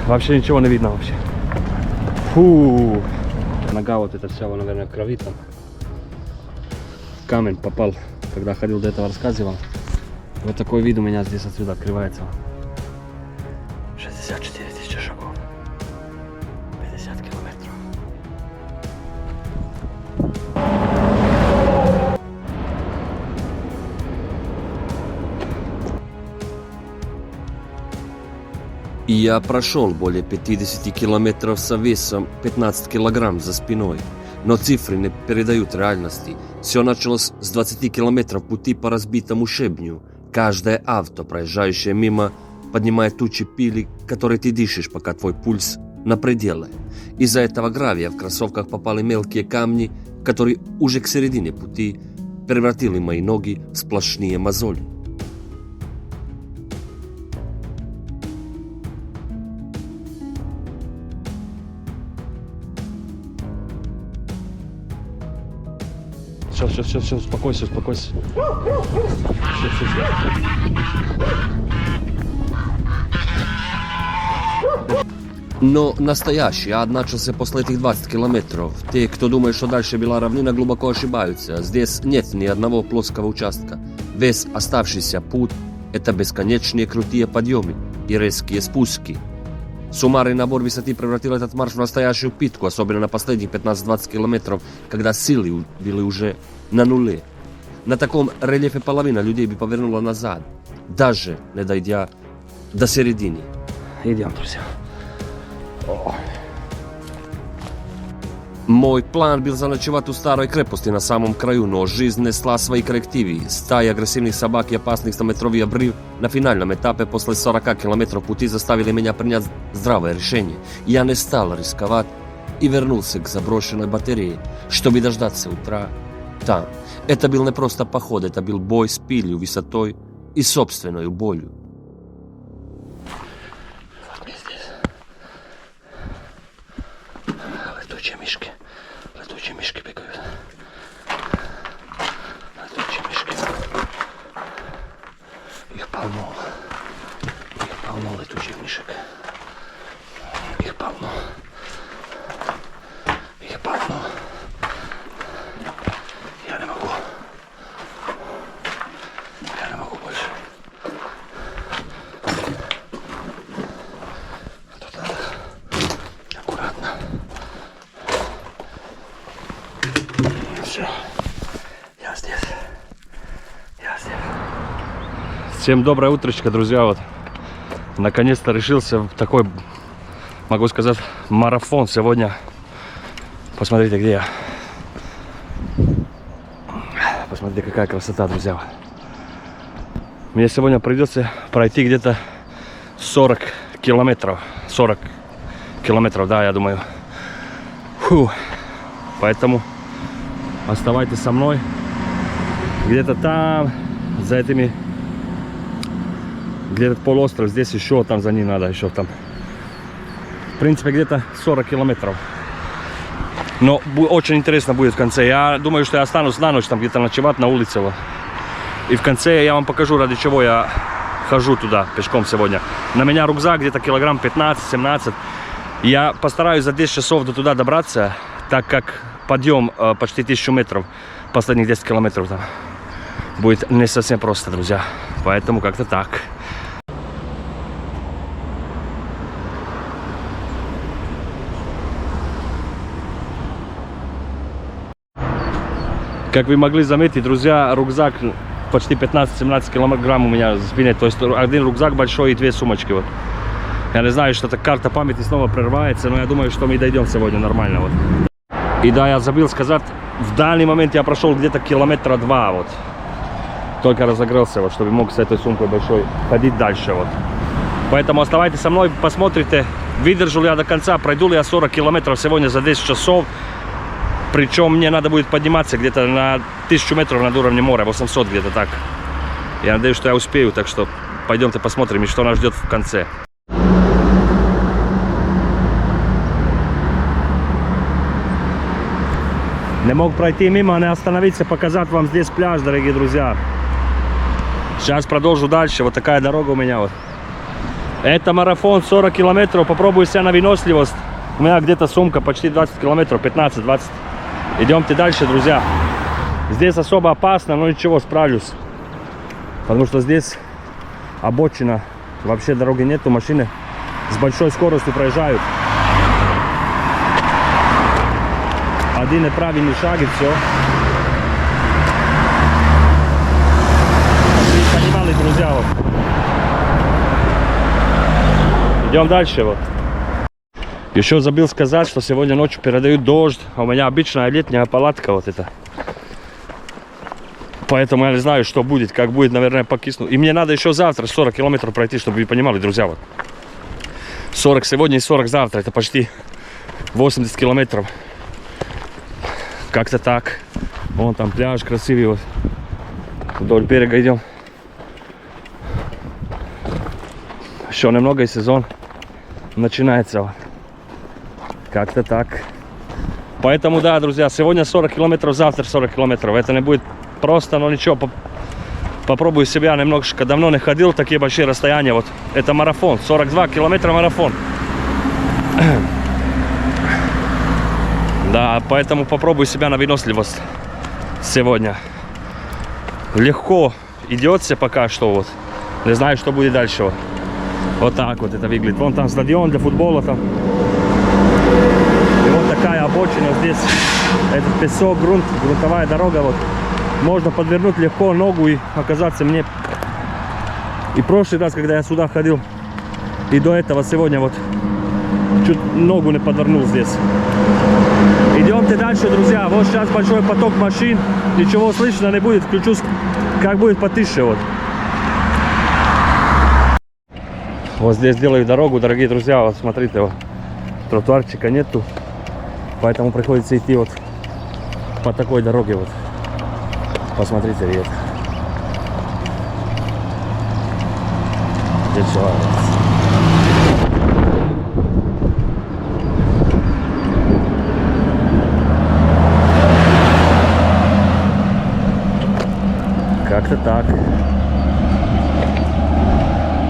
Вообще ничего не видно вообще. Фу. Нога вот эта вся, наверное, в крови там. Камень попал, когда ходил до этого, рассказывал. Вот такой вид у меня здесь отсюда открывается. 64 тысячи шагов. 50 километров. И я прошел более 50 километров с весом 15 килограмм за спиной. Но цифры не передают реальности. Все началось с 20 километров пути по разбитому щебню. Каждое авто, проезжающее мимо, поднимает тучи пыли, которые ты дышишь, пока твой пульс на пределе. Из-за этого гравия в кроссовках попали мелкие камни, которые уже к середине пути превратили мои ноги в сплошные мозоли. Сейчас, успокойся. Сейчас. Но настоящий ад начался после этих 20 километров. Те, кто думает, что дальше была равнина, глубоко ошибаются. Здесь нет ни одного плоского участка. Весь оставшийся путь – это бесконечные крутые подъемы и резкие спуски. Суммарный набор высоты превратил этот марш в настоящую питку, особенно на последних 15-20 километров, когда силы были уже на нуле. На таком рельефе половина людей бы повернула назад, даже не дойдя до середины. Идем, друзья. Мой план был заночевать у старой крепости на самом краю, но жизнь несла свои коррективы. Стаи агрессивных собак и опасных 100-метровый обрыв на финальном этапе после 40 километров пути заставили меня принять здравое решение. Я не стал рисковать и вернулся к заброшенной батарее, чтобы дождаться утра там. Это был не просто поход, это был бой с пылью, высотой и собственной болью. Летучие мишки бегают. Летучие мишки. Их полно. Летучих мишек. Их полно. Я не могу больше. Тут надо аккуратно. Все. Я здесь. Всем доброе утречко, друзья. Вот наконец-то решился в такой, могу сказать, марафон сегодня. Посмотрите, где я. Посмотрите, какая красота, друзья. Мне сегодня придется пройти где-то 40 километров. 40 километров, да, я думаю. Фу. Поэтому оставайтесь со мной. Где-то там, за этими, где этот полуостров, здесь еще, там за ним надо, еще там. В принципе, где-то 40 километров. Но очень интересно будет в конце. Я думаю, что я останусь на ночь там где-то ночевать на улице. Вот. И в конце я вам покажу, ради чего я хожу туда пешком сегодня. На меня рюкзак где-то килограмм 15-17. Я постараюсь за 10 часов до туда добраться, так как подъем почти 1000 метров, последних 10 километров там будет не совсем просто, друзья. Поэтому как-то так. Как вы могли заметить, друзья, рюкзак почти 15-17 килограмм у меня за спиной. То есть один рюкзак большой и 2 сумочки. Вот. Я не знаю, что-то карта памяти снова прерывается, но я думаю, что мы дойдем сегодня нормально. Вот. И да, я забыл сказать, в данный момент я прошел где-то километра 2. Вот. Только разогрелся, вот, чтобы мог с этой сумкой большой ходить дальше. Вот. Поэтому оставайтесь со мной, посмотрите, выдержу ли я до конца, пройду ли я 40 километров сегодня за 10 часов. Причем мне надо будет подниматься где-то на 1000 метров над уровнем моря, 800 где-то так. Я надеюсь, что я успею, так что пойдемте посмотрим, и что нас ждет в конце. Не мог пройти мимо, не остановиться, показать вам здесь пляж, дорогие друзья. Сейчас продолжу дальше. Вот такая дорога у меня. Вот. Это марафон 40 километров, попробую себя на выносливость. У меня где-то сумка почти 20 километров, 15-20. Идемте дальше, друзья. Здесь особо опасно, но ничего, справлюсь. Потому что здесь обочина, вообще дороги нету, машины с большой скоростью проезжают. Один неправильный шаг и все. Вы понимали, друзья, вот. Идем дальше, вот. Еще забыл сказать, что сегодня ночью передают дождь, а у меня обычная летняя палатка вот эта. Поэтому я не знаю, что будет, как будет, наверное, покисну. И мне надо еще завтра 40 километров пройти, чтобы вы понимали, друзья, вот. 40 сегодня и 40 завтра, это почти 80 километров. Как-то так. Вон там пляж красивый, вот. Вдоль берега идем. Еще немного и сезон начинается. Как-то так. Поэтому да, друзья, сегодня 40 километров, завтра 40 километров. Это не будет просто, но ничего. Попробую себя немножко. Давно не ходил такие большие расстояния. Вот это марафон. 42 километра марафон. Да, поэтому попробую себя на выносливость сегодня. Легко идется пока что. Вот. Не знаю, что будет дальше. Вот. Вот так вот это выглядит. Вон там стадион для футбола. Там. И вот такая обочина здесь. Этот песок, грунт, грунтовая дорога. Вот. Можно подвернуть легко ногу и оказаться мне. И прошлый раз, когда я сюда ходил, и до этого сегодня вот чуть ногу не подвернул здесь. Идемте дальше, друзья. Вот сейчас большой поток машин. Ничего слышно не будет. Включусь, как будет потише. Вот. Вот здесь делаю дорогу, дорогие друзья. Вот смотрите, вот. Тротуарчика нету. Поэтому приходится идти вот по такой дороге. Вот. Посмотрите, ребят. Здесь все. Как-то так.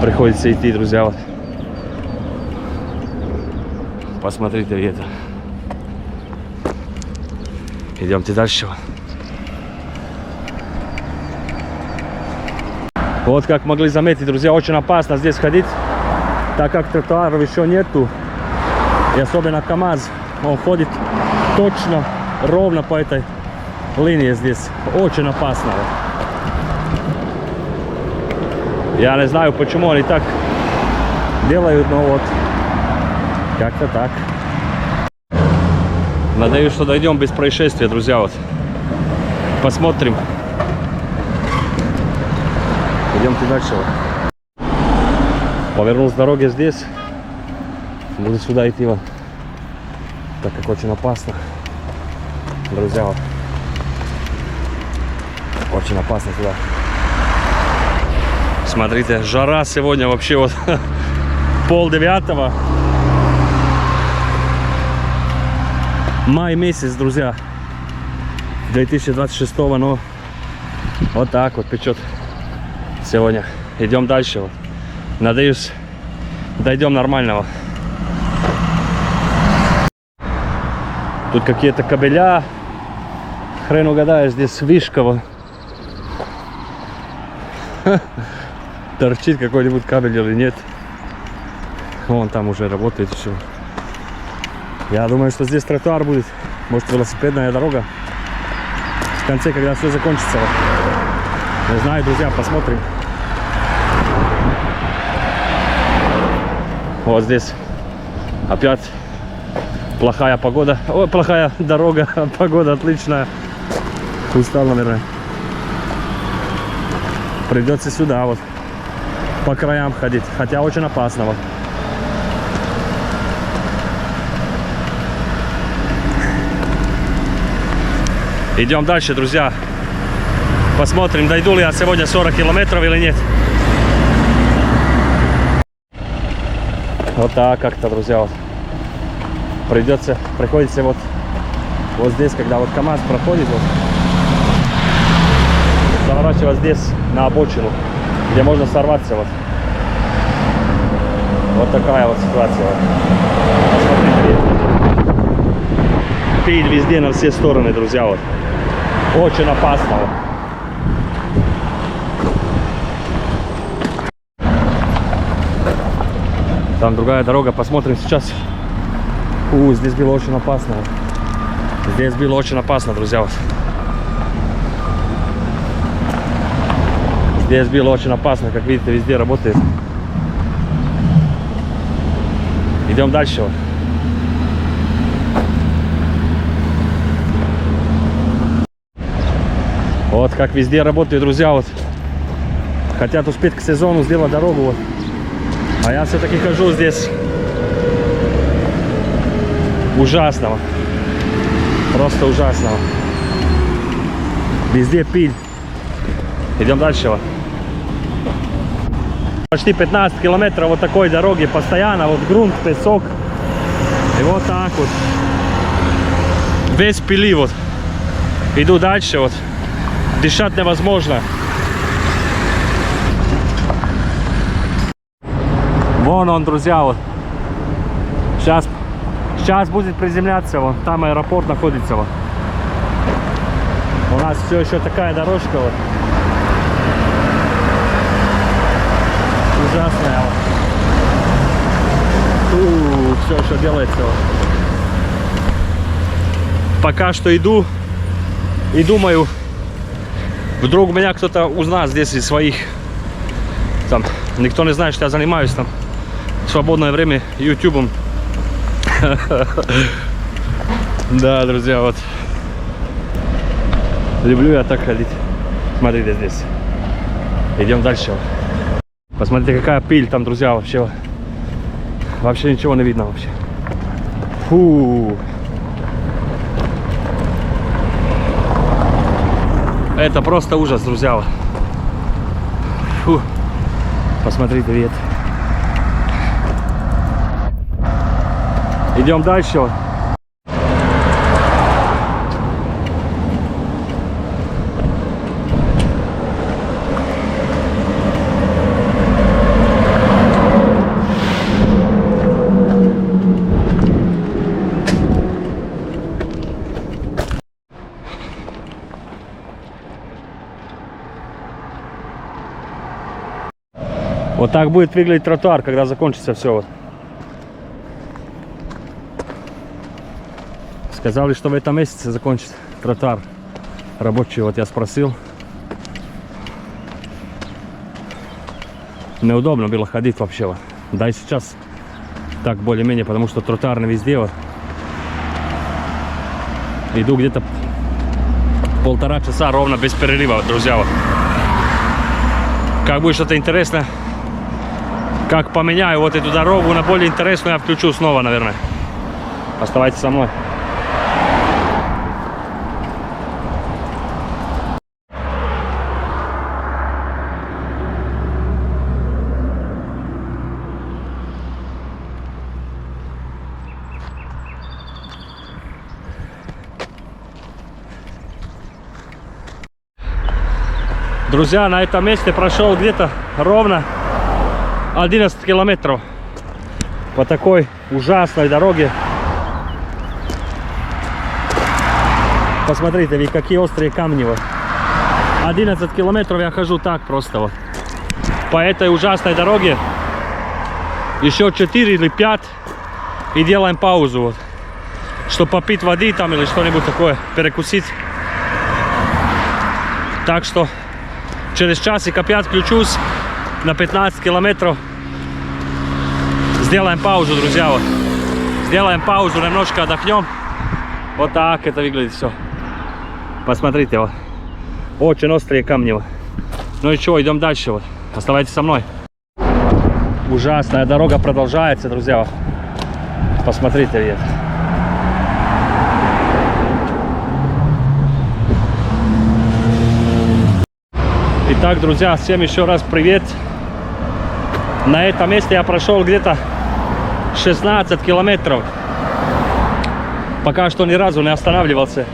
Приходится идти, друзья. Вот. Посмотрите, это. Идемте дальше. Вот как могли заметить, друзья, очень опасно здесь ходить, так как тротуаров еще нету. И особенно КамАЗ, он ходит точно, ровно по этой линии здесь. Очень опасно. Я не знаю, почему они так делают, но вот как-то так. Надеюсь, что дойдем без происшествия, друзья. Вот. Посмотрим. Идемте дальше. Вот. Повернул с дороги здесь. Буду сюда идти, вот. Так как очень опасно. Друзья, вот. Очень опасно сюда. Смотрите, жара сегодня вообще вот 8:30. Май месяц, друзья, 2026, но вот так вот печет сегодня. Идем дальше. Вот. Надеюсь, дойдем нормального. Тут какие-то кабеля. Хрен угадаешь, здесь вишка. Вот. Торчит какой-нибудь кабель или нет. Вон там уже работает все. Я думаю, что здесь тротуар будет. Может, велосипедная дорога. В конце, когда все закончится. Не знаю, друзья, посмотрим. Вот здесь опять плохая погода. Ой, плохая дорога. Погода отличная. Устал, наверное. Придется сюда вот по краям ходить, хотя очень опасно. Вот. Идем дальше, друзья. Посмотрим, дойду ли я сегодня 40 километров или нет. Вот так как-то, друзья. Вот. Приходится вот здесь, когда вот КамАЗ проходит, вот, заворачивать здесь на обочину, где можно сорваться. Вот. Вот такая вот ситуация. Посмотрите. Пиль везде на все стороны, друзья. Вот. Очень опасно. Вот. Там другая дорога, посмотрим сейчас. Здесь было очень опасно. Здесь было очень опасно, друзья. Вот. Здесь было очень опасно, как видите, везде работает. Идем дальше. Вот. Вот как везде работает, друзья. Вот. Хотят успеть к сезону сделать дорогу. Вот. А я все-таки хожу здесь ужасного. Просто ужасного. Везде пыль. Идем дальше. Вот. Почти 15 километров вот такой дороги постоянно. Вот грунт, песок. И вот так вот. Без пыли вот. Иду дальше вот. Дышать невозможно. Вон он, друзья, вот. Сейчас будет приземляться, вот. Там аэропорт находится, вот. У нас все еще такая дорожка, вот. Ужасная, вот. Все еще делается, вот. Пока что иду и думаю, вдруг меня кто-то узнает здесь из своих. Там никто не знает, что я занимаюсь там в свободное время ютубом. Да, друзья, вот. Люблю я так ходить. Смотрите здесь. Идем дальше. Посмотрите, какая пыль там, друзья, вообще. Вообще ничего не видно вообще. Фу. Это просто ужас, друзья. Фу. Посмотрите, вид. Идем дальше. Вот так будет выглядеть тротуар, когда закончится все. Вот. Сказали, что в этом месяце закончится тротуар рабочий. Вот я спросил. Неудобно было ходить вообще. Вот. Да и сейчас так более-менее, потому что тротуар не везде. Вот. Иду где-то 1,5 часа ровно без перерыва, друзья. Вот. Как будет что-то интересное, как поменяю вот эту дорогу на более интересную, я включу снова, наверное. Оставайтесь со мной. Друзья, на этом месте прошел где-то ровно 11 километров по такой ужасной дороге. Посмотрите, ведь какие острые камни. Вот. 11 километров я хожу так просто вот. По этой ужасной дороге. Еще 4 или 5 и делаем паузу вот, чтобы попить воды там или что-нибудь такое, перекусить. Так что через часик опять включусь на 15 километров. Сделаем паузу, друзья. Вот. Сделаем паузу, немножко отдохнем. Вот так это выглядит все. Посмотрите, вот. Очень острые камни. Вот. Ну и что, идем дальше. Вот. Оставайтесь со мной. Ужасная дорога продолжается, друзья. Вот. Посмотрите, вид. Итак, друзья, всем еще раз привет. На этом месте я прошел где-то 16 километров. Пока что ни разу не останавливался.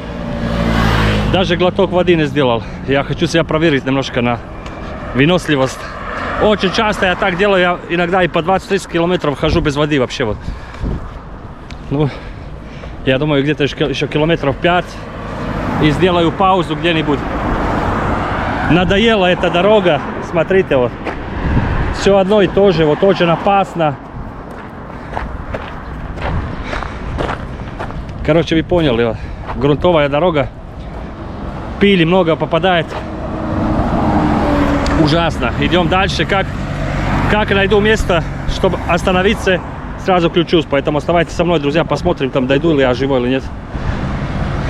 Даже глоток воды не сделал. Я хочу себя проверить немножко на выносливость. Очень часто я так делаю, я иногда и по 20-30 километров хожу без воды вообще вот. Ну, я думаю, где-то еще километров 5 и сделаю паузу где-нибудь. Надоела эта дорога, смотрите вот. Все одно и то же, вот очень опасно. Короче, вы поняли, вот. Грунтовая дорога. Пыли много попадает. Ужасно. Идем дальше. Как найду место, чтобы остановиться, сразу включусь. Поэтому оставайтесь со мной, друзья. Посмотрим, там дойду ли я живой или нет.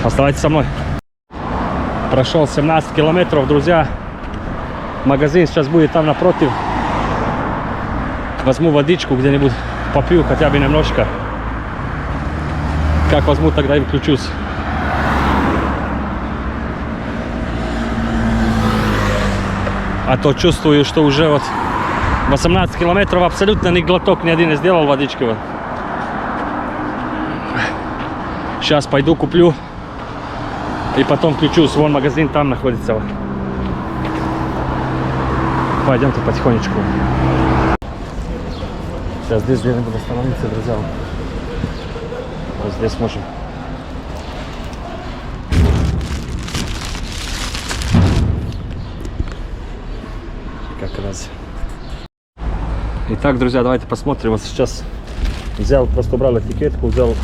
Оставайтесь со мной. Прошел 17 километров, друзья. Магазин сейчас будет там напротив. Возьму водичку где-нибудь, попью хотя бы немножко. Как возьму, тогда и включусь. А то чувствую, что уже вот 18 километров абсолютно ни глоток ни один не сделал водички. Вот. Сейчас пойду куплю и потом включусь. Вон магазин там находится. Вот. Пойдемте потихонечку. Сейчас здесь где-нибудь остановиться, друзья. Вот здесь можем. Как раз. Итак, друзья, давайте посмотрим. Вот сейчас взял, просто убрал этикетку, взял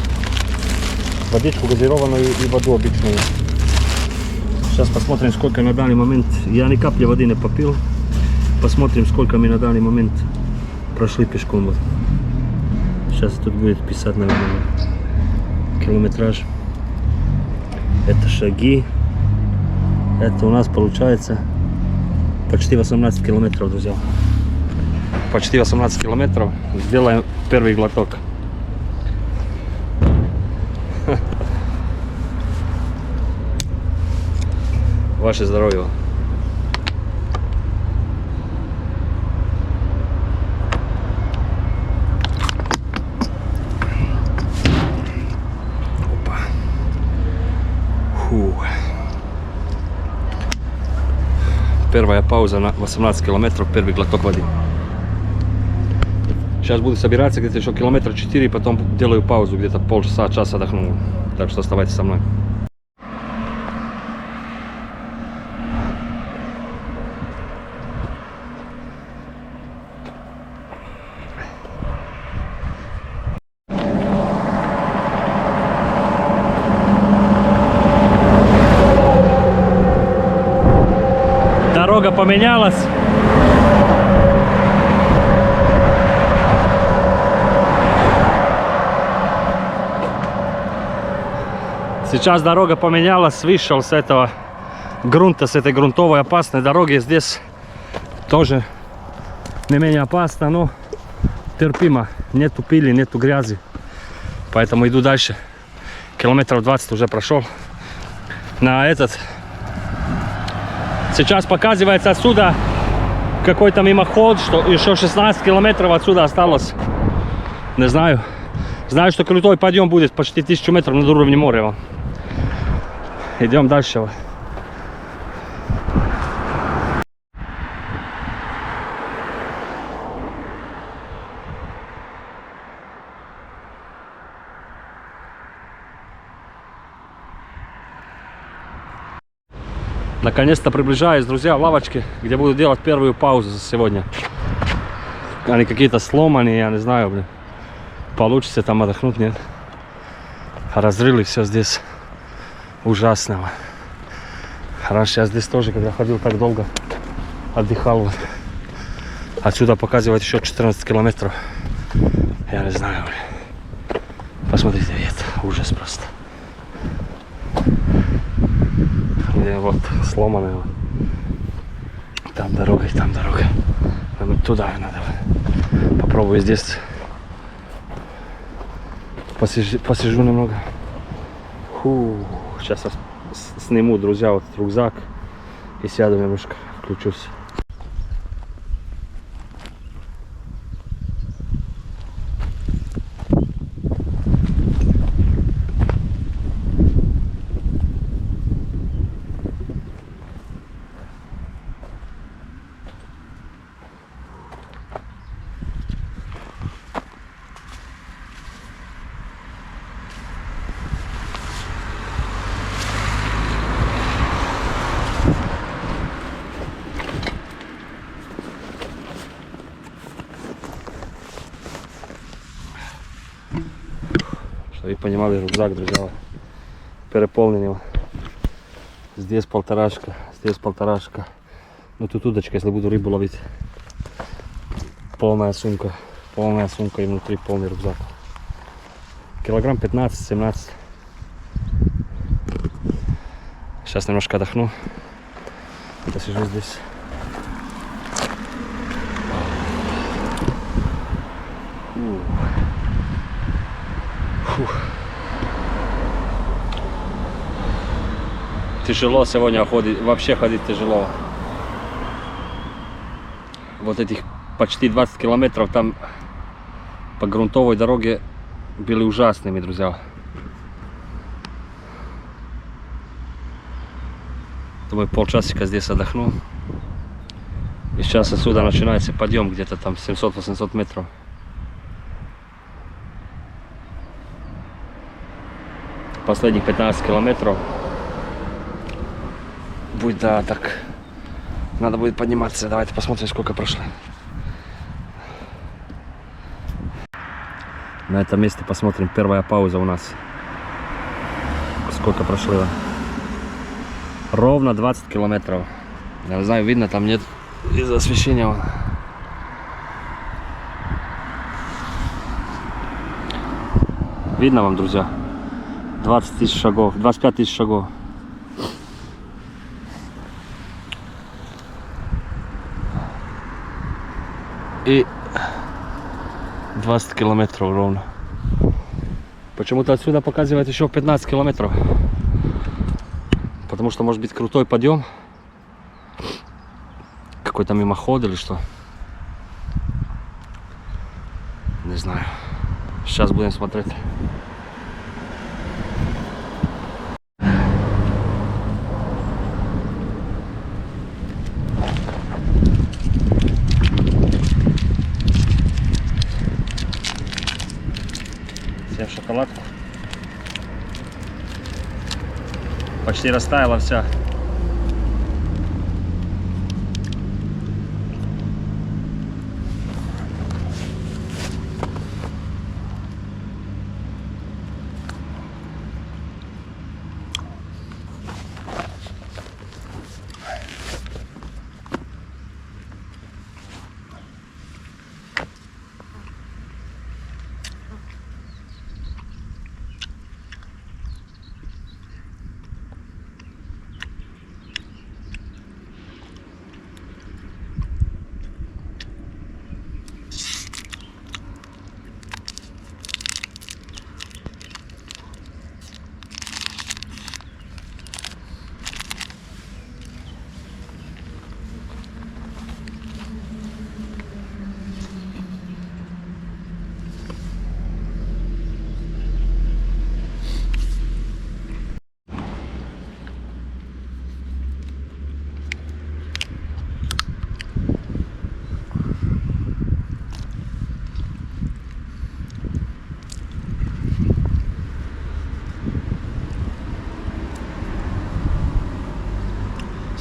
водичку газированную и воду обычную. Сейчас посмотрим, сколько на данный момент. Я ни капли воды не попил. Посмотрим, сколько мы на данный момент прошли пешком. Вот. Сейчас тут будет писать, наверное, километраж. Это шаги. Это у нас получается почти 18 километров, друзья. Почти 18 километров. Сделаем первый глоток. Ваше здоровье. Опа. Фу. Первая пауза на 18 километров, первый глоток воды. Сейчас буду собираться где-то еще километра 4, потом делаю паузу, где-то полчаса, час отдохну. Так что оставайтесь со мной. Дорога поменялась. Сейчас дорога поменялась, вышел с этого грунта, с этой грунтовой опасной дороги. Здесь тоже не менее опасно, но терпимо. Нету пыли, нету грязи. Поэтому иду дальше. Километров 20 уже прошел. На этот. Сейчас показывается отсюда какой-то мимоход, что еще 16 километров отсюда осталось. Не знаю. Знаю, что крутой подъем будет почти 1000 метров над уровнем моря. Идем дальше. Наконец-то приближаюсь, друзья, в лавочке, где буду делать первую паузу сегодня. Они какие-то сломанные, я не знаю, блин. Получится там отдохнуть, нет? Разрыли все здесь. Ужасного. Раньше я здесь тоже, когда ходил так долго, отдыхал. Вот. Отсюда показывает еще 14 километров. Я не знаю. Посмотрите, это ужас просто. Где вот сломанный. Вот. Там дорога и там дорога. Туда надо. Попробую здесь. Посижу немного. Фу. Сейчас я сниму, друзья, вот рюкзак и сяду немножко, включусь. Чтобы вы понимали, рюкзак, друзья, переполненный. Здесь полторашка, здесь полторашка. Ну тут удочка, если буду рыбу ловить. Полная сумка и внутри полный рюкзак. Килограмм 15-17. Сейчас немножко отдохну. Посижу здесь. Фух. Тяжело сегодня ходить, вообще ходить тяжело. Вот этих почти 20 километров там по грунтовой дороге были ужасными, друзья. Думаю, полчасика здесь отдохну. И сейчас отсюда начинается подъем где-то там 700-800 метров. Последних 15 километров будет, да, так. Надо будет подниматься. Давайте посмотрим, сколько прошло. На этом месте посмотрим. Первая пауза у нас. Сколько прошло? Ровно 20 километров. Я не знаю, видно, там нет из-за освещения. Видно вам, друзья? 20 тысяч шагов, 25 тысяч шагов. И 20 километров ровно. Почему-то отсюда показывает еще 15 километров. Потому что может быть крутой подъем. Какой-то мимоход или что. Не знаю. Сейчас будем смотреть. Всем шоколадку. Почти растаяла вся.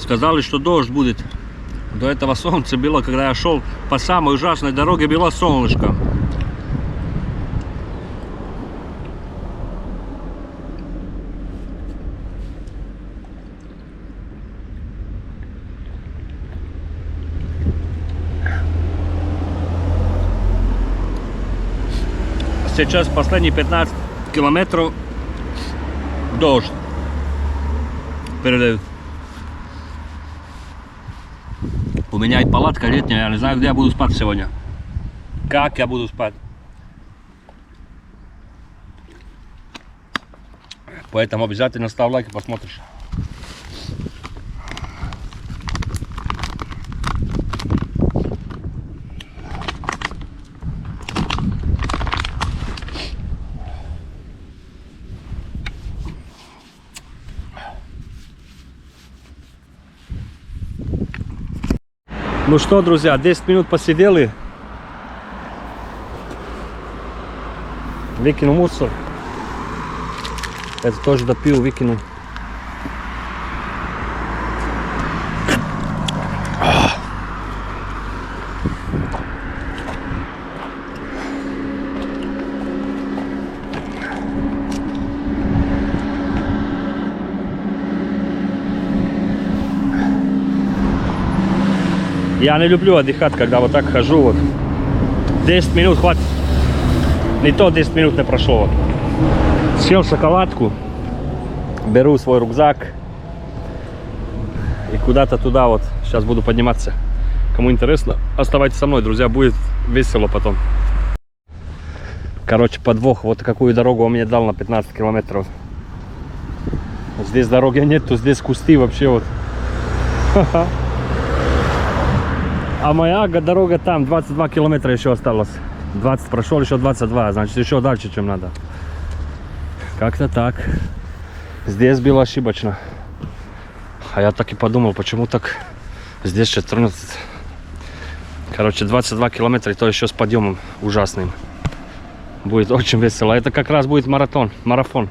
Сказали, что дождь будет. До этого солнце было, когда я шел по самой ужасной дороге, было солнышко. Сейчас последние 15 километров дождь передают. У меня и палатка летняя, я не знаю, где я буду спать сегодня. Как я буду спать. Поэтому обязательно ставь лайк и посмотришь. Ну что, друзья, 10 минут посидели. Выкинул мусор. Это тоже допил, выкинул. Я не люблю отдыхать, когда вот так хожу. Вот. 10 минут хватит. Не то 10 минут не прошло. Вот. Съел шоколадку. Беру свой рюкзак. И куда-то туда вот. Сейчас буду подниматься. Кому интересно, оставайтесь со мной, друзья. Будет весело потом. Короче, подвох. Вот какую дорогу он мне дал на 15 километров. Здесь дороги нету, здесь кусты вообще вот. А моя дорога там, 22 километра еще осталось. 20 прошел, еще 22, значит еще дальше, чем надо. Как-то так. Здесь было ошибочно. А я так и подумал, почему так. Здесь 14. Короче, 22 километра, и то еще с подъемом ужасным. Будет очень весело. Это как раз будет марафон.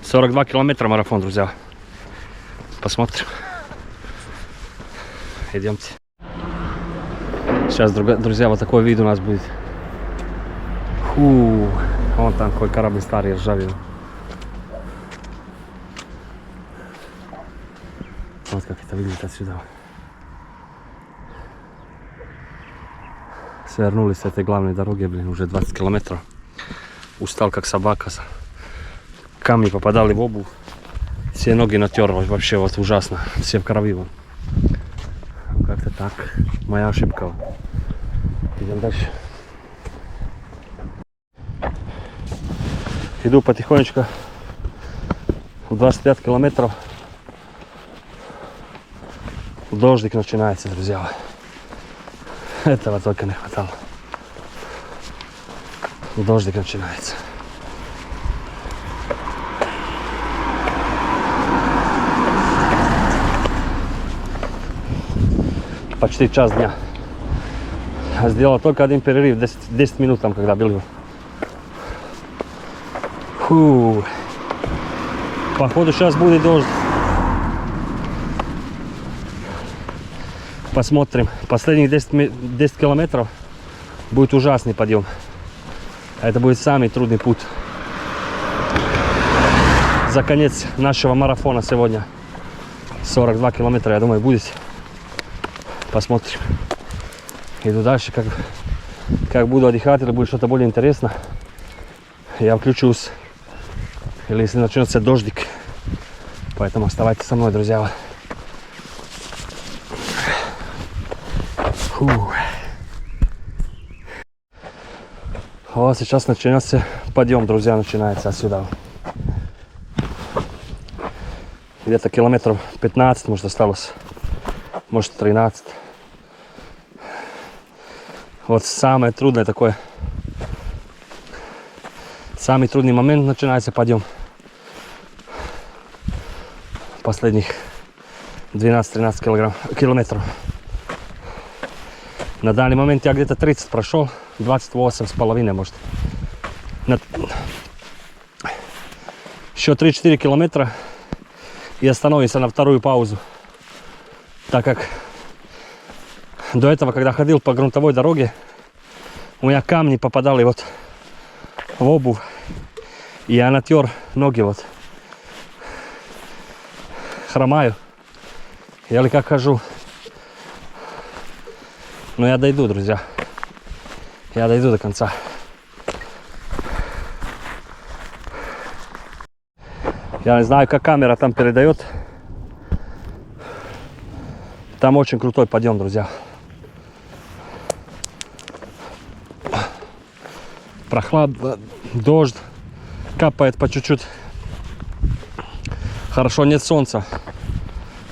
42 километра марафон, друзья. Посмотрим. Идемте. Сейчас, друзья, вот такой вид у нас будет. Фу. Вон там какой корабль старый, ржавый. Вот как это выглядит отсюда. Свернули с этой главной дороги, блин, уже 20 километров. Устал как собака. Камни попадали в обувь. Все ноги натер, вообще вот ужасно. Все в крови. Как-то так. Моя ошибка. Идем дальше. Иду потихонечку. 25 километров. Дождик начинается, друзья. Этого только не хватало. Дождик начинается. Почти час дня. Сделал только один перерыв, 10 минут там, когда был. Фу. Походу сейчас будет дождь. Посмотрим. Последних 10 километров будет ужасный подъем. Это будет самый трудный путь. За конец нашего марафона сегодня. 42 километра, я думаю, будет. Посмотрим. Иду дальше. Как буду отдыхать, или будет что-то более интересно, я включусь. Или если начнется дождик. Поэтому оставайтесь со мной, друзья. Фу. Вот сейчас начнется подъем, друзья, начинается отсюда. Где-то километров 15, может, осталось. Может, 13. Вот самое трудное такое. Самый трудный момент начинается подъем. Последних 12-13 километров. На данный момент я где-то 30 прошел. 28,5 может. Еще 3-4 километра. И остановимся на вторую паузу. Так как до этого, когда ходил по грунтовой дороге, у меня камни попадали вот в обувь. И я натер ноги вот. Хромаю. Еле как хожу. Но я дойду, друзья. Я дойду до конца. Я не знаю, как камера там передает. Там очень крутой подъем, друзья. Прохладно, дождь, капает по чуть-чуть. Хорошо, нет солнца.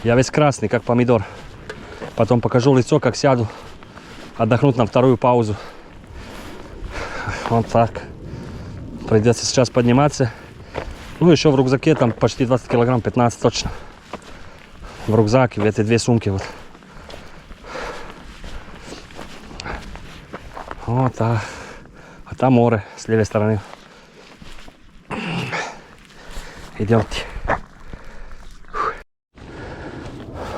Я весь красный, как помидор. Потом покажу лицо, как сяду. Отдохнуть на вторую паузу. Вот так. Придется сейчас подниматься. Ну, еще в рюкзаке там почти 20 килограмм, 15 точно. В рюкзаке, в эти две сумки вот. Вот так. А там море с левой стороны. Идемте.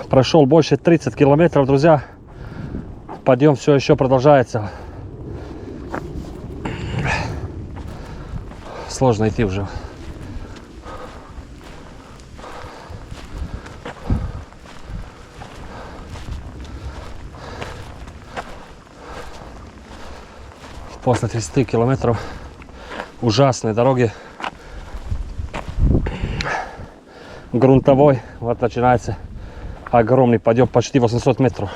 Прошел больше 30 километров, друзья. Подъем все еще продолжается. Сложно идти уже. после 30 километров ужасной дороги грунтовой, вот начинается огромный подъем, почти 800 метров.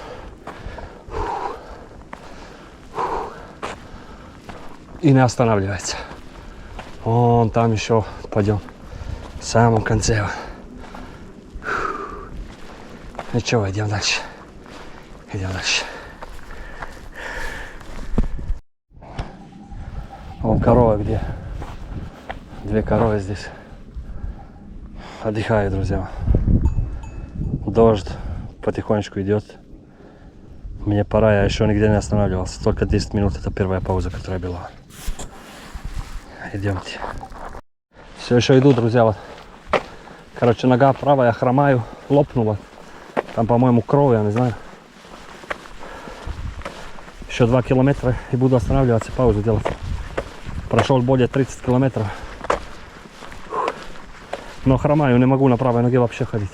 И не останавливается. Вон там еще подъем в самом конце. Ничего, идем дальше. Идем дальше. Вон корова где? Две коровы здесь. Отдыхаю, друзья. Дождь потихонечку идет. Мне пора, я еще нигде не останавливался. Только 10 минут, это первая пауза, которая была. Идемте. Все еще иду, друзья. Вот. Короче, нога правая, хромаю, лопнула. Там, по-моему, кровь, я не знаю. Еще 2 километра и буду останавливаться, паузу делать. Прошел более 30 километров. Но хромаю, не могу на правой ноге вообще ходить.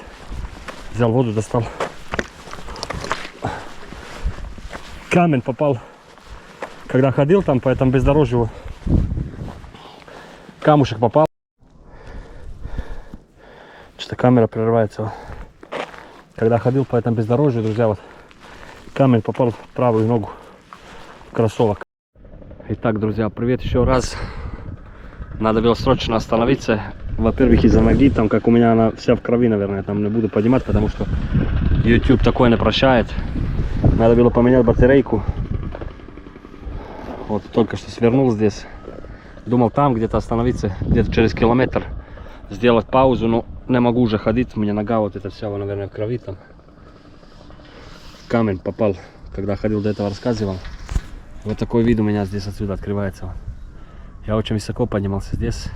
Взял воду, достал. Камень попал. Когда ходил там по этому бездорожью, камушек попал. Что-то камера прерывается. Когда ходил по этому бездорожью, друзья, вот камень попал в правую ногу кроссовок. Итак, друзья, привет еще раз. Надо было срочно остановиться. Во-первых, из-за ноги, там как у меня она вся в крови, наверное, там не буду поднимать, потому что YouTube такое не прощает. Надо было поменять батарейку. Вот только что свернул здесь. Думал там где-то остановиться, где-то через километр сделать паузу, но не могу уже ходить. У меня нога вот эта вся, наверное, в крови там. Камень попал, когда ходил до этого, рассказывал. Вот такой вид у меня здесь отсюда открывается. Я очень высоко поднимался здесь.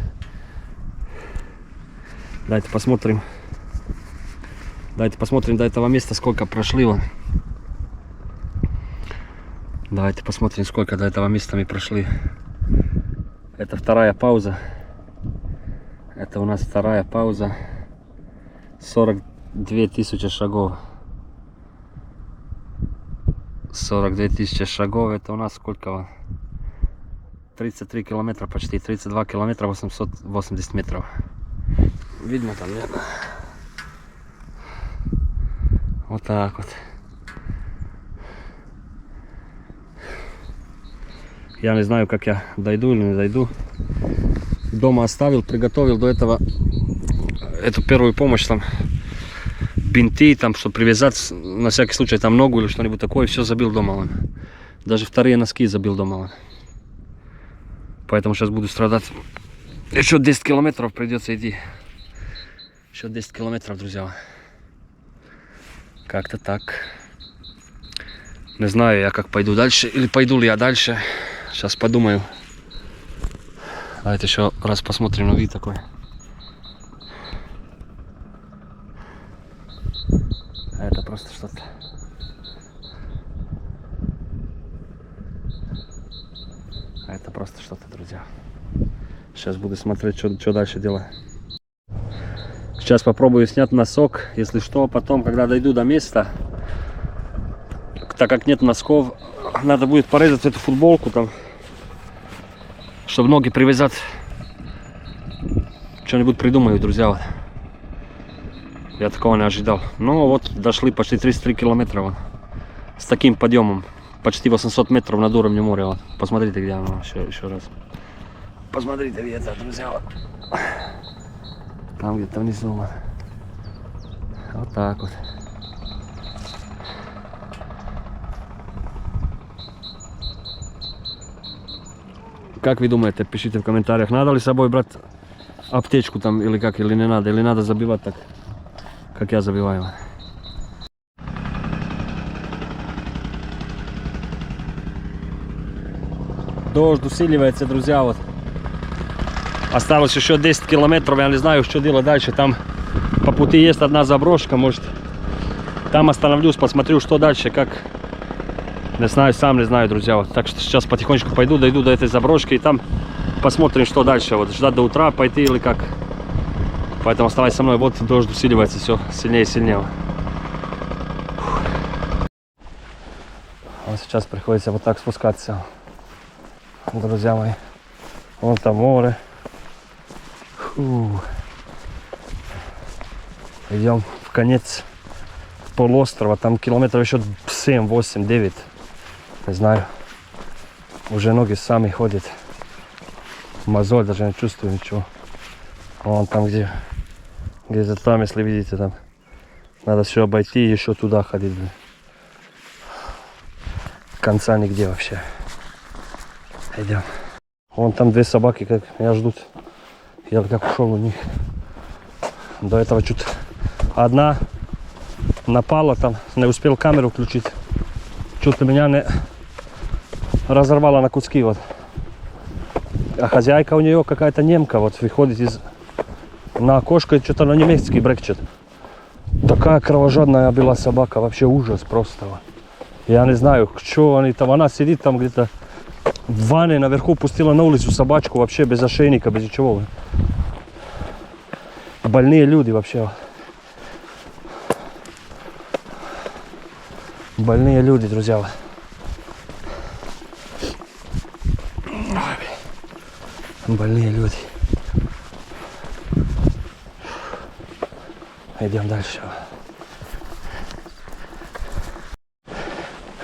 Давайте посмотрим. Давайте посмотрим до этого места, сколько прошли. Вон. Давайте посмотрим, сколько до этого места мы прошли. Это вторая пауза. Это у нас вторая пауза. 42 тысячи шагов. 42 тысячи шагов. Это у нас сколько? 33 километра почти. 32 километра 880 метров. Видно там, нет? Вот так вот. Я не знаю, как я дойду или не дойду. Дома оставил, приготовил до этого эту первую помощь, там бинты, там, чтобы привязать на всякий случай там ногу или что-нибудь такое. Все забил дома. Вон. Даже вторые носки забил дома. Вон. Поэтому сейчас буду страдать. Еще 10 километров придется идти. Еще 10 километров, друзья. Как-то так. Не знаю я, как пойду дальше. Или пойду ли я дальше. Сейчас подумаю. Давайте еще раз посмотрим на вид такой. Это просто что-то. Это просто что-то, друзья. Сейчас буду смотреть, что дальше делать. Сейчас попробую снять носок. Если что, потом, когда дойду до места, так как нет носков, надо будет порезать эту футболку там, чтобы ноги привязать. Что-нибудь придумаю, друзья. Вот. Я такого не ожидал. Ну вот, дошли почти 33 километра. Вот. С таким подъемом. Почти 800 метров над уровнем моря. Вот. Посмотрите, где оно. Еще раз. Посмотрите, где это, друзья. Вот. Там где-то внизу. Вот. Вот так вот. Как вы думаете, пишите в комментариях, надо ли с собой брать аптечку там или как, или не надо, или надо забивать так, как я забиваю. Дождь усиливается, друзья, вот. Осталось еще 10 километров, я не знаю, что делать дальше. Там по пути есть одна заброшка, может, там остановлюсь, посмотрю, что дальше, как. Не знаю, сам не знаю, друзья. Вот. Так что сейчас потихонечку пойду, дойду до этой заброшки и там посмотрим, что дальше. Вот ждать до утра, пойти или как. Поэтому оставайся со мной. Вот дождь усиливается все сильнее и сильнее. Вот сейчас приходится вот так спускаться. друзья мои. Вон там море. Фу. Идем в конец полуострова. Там километров еще 7, 8, 9. Не знаю. Уже ноги сами ходят. Мозоль даже не чувствую ничего. Вон там где-то там, если видите, там. Надо все обойти и еще туда ходить. Блин. Конца нигде вообще. Идем. Вон там две собаки, как меня ждут. Я как ушел у них. До этого чуть одна напала там, не успел камеру включить. Чуть меня не разорвала на куски вот. А хозяйка у нее какая-то немка, вот выходит на окошко и что-то на немецкий брекчет. Такая кровожадная была собака, вообще ужас просто. Я не знаю, что они там, она сидит там где-то в ванне наверху, пустила на улицу собачку, вообще без ошейника, без ничего. Больные люди вообще. Больные люди, друзья. Больные люди. Идем дальше.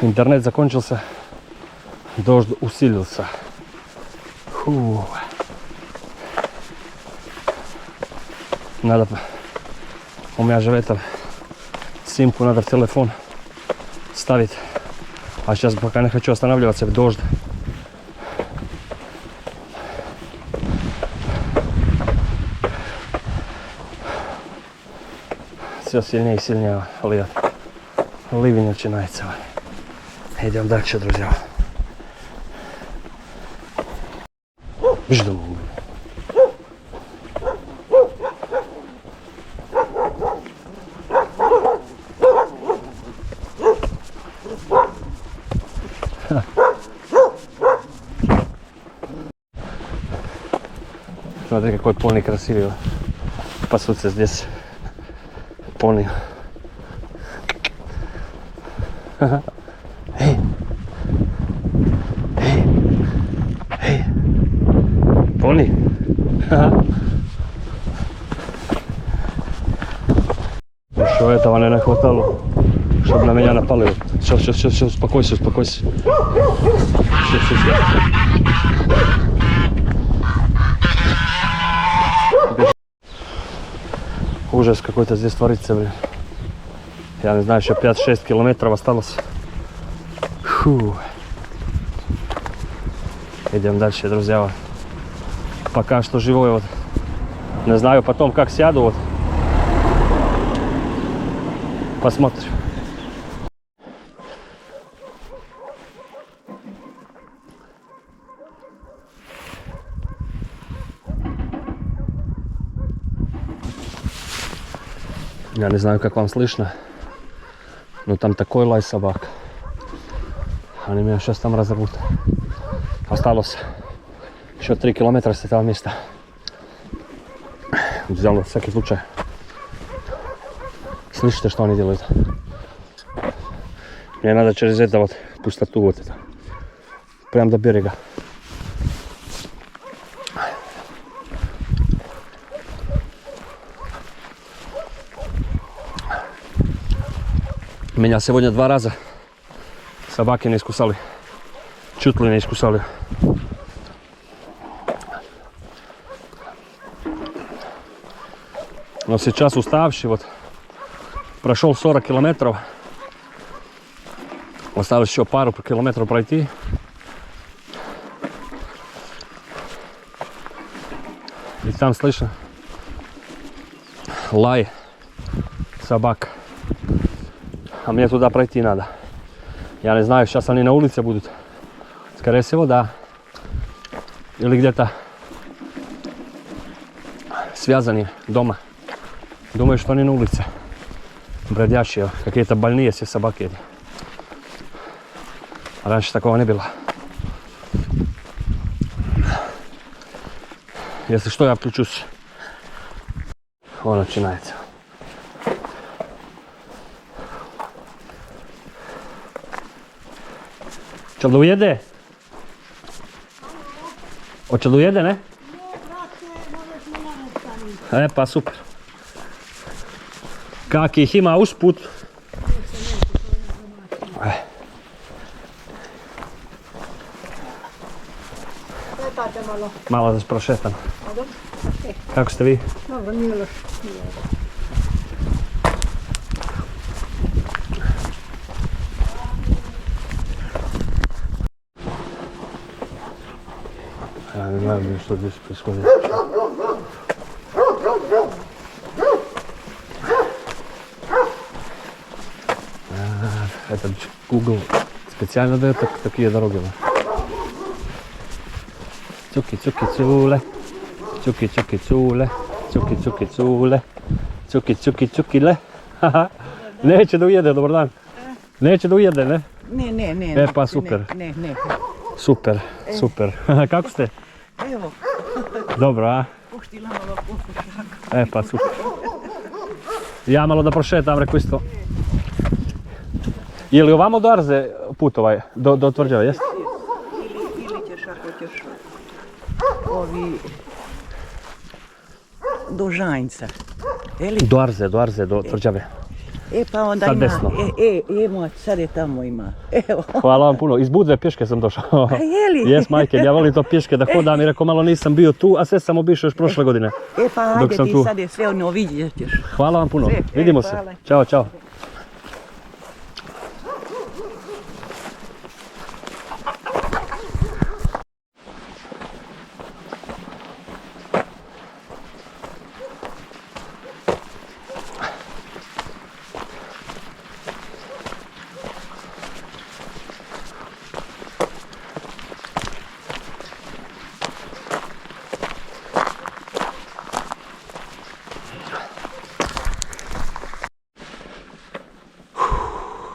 Интернет закончился. Дождь усилился. Фу. Надо... У меня же это... Симку надо в телефон ставить. А сейчас пока не хочу останавливаться в дождь. Все сильнее и сильнее льет. Ливень начинается. Идем дальше, друзья. Жду. Смотри, какой пони красивый. Пасутся здесь пони. Эй! Эй! Эй! Пони! Еще этого не хватало, чтобы на меня напали. Сейчас, успокойся. Сейчас. Ужас какой-то здесь творится, блин. Я не знаю, еще 5-6 километров осталось. Фу. Идем дальше, друзья. Пока что живой вот. Не знаю потом как сяду вот. Посмотрим. Я не знаю, как вам слышно, но там такой лай собак. Они меня сейчас там разорвут. Осталось еще 3 километра с этого места. Взял на всякий случай. Слышите, что они делают? Мне надо через это вот пустоту вот это. Прям до берега. Меня сегодня 2 раза собаки не искусали. Чуть ли не искусали. Но сейчас уставший, вот прошел 40 километров. Осталось еще пару километров пройти. И там слышно лай собак. А мне туда пройти надо. Я не знаю, сейчас они на улице будут. Скорее всего, да. Или где-то связаны дома. Думаю, что они на улице. Бродящие, какие-то больные все собаки. Раньше такого не было. Если что, я включусь. Он начинается. Čo dojede? Hoće da ujede, ne? E pa super. Kak ih ima usput? Malo da se prošetam. Kako ste vi? Dobro, nije loš. Ja ne znam što gdje se proizvodi. Это Google специально дает такие дороги. Цуки-цуки-цуле, цуки-цуки-цуле, цуки-цуки-цуле, цуки-цуки-цукиле. Haha. Neće da ujede, dobar dan. Neće da ujede, ne? Ne. E pa super. Ne. Super, super. Kako ste? Evo, Dobro, a? puštila malo pušak. E pa super. Ja malo da prošetam, rekao isto. Je li ovamo do Arze put ovaj, do Tvrđave, jest? Ili ćeš ako ćeš ovi do Žanjca. Do Arze, do Tvrđave. E pa onda Sad ima, desno. ima, sad je tamo ima. Evo. Hvala vam puno. Iz Budve pješke sam došao. A je li? Jes, majke, ja volim to pješke da hodam i rekao malo nisam bio tu, a sve sam obišao još prošle godine. E pa Dok ajde sam ti tu. sad je sve ono vidjet ćeš. Hvala vam puno. Sve, Vidimo se. hvala. Ćao, čao.